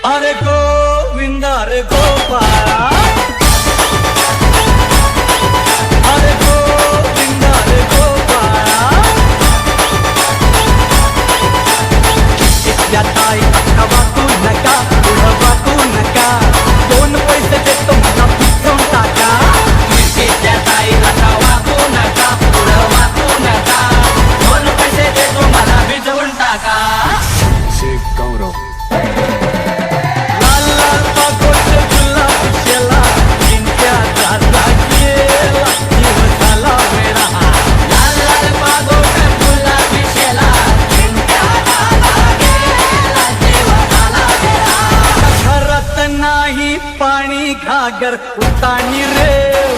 अरे गोविंदा रे गोपाळा, अरे गोविंदा रे गोपाळा, इथल्या ताईला वाकू नका, पुढं वाकू नका, दोन पैसे देतो मला भिजवून टाका. इथल्या ताईला वाकू नका, पुढं वाकू नका, दोन पैसे देतो मला भिजवून टाका. शेख गौरव नाही पाणी घागर उतानी रे.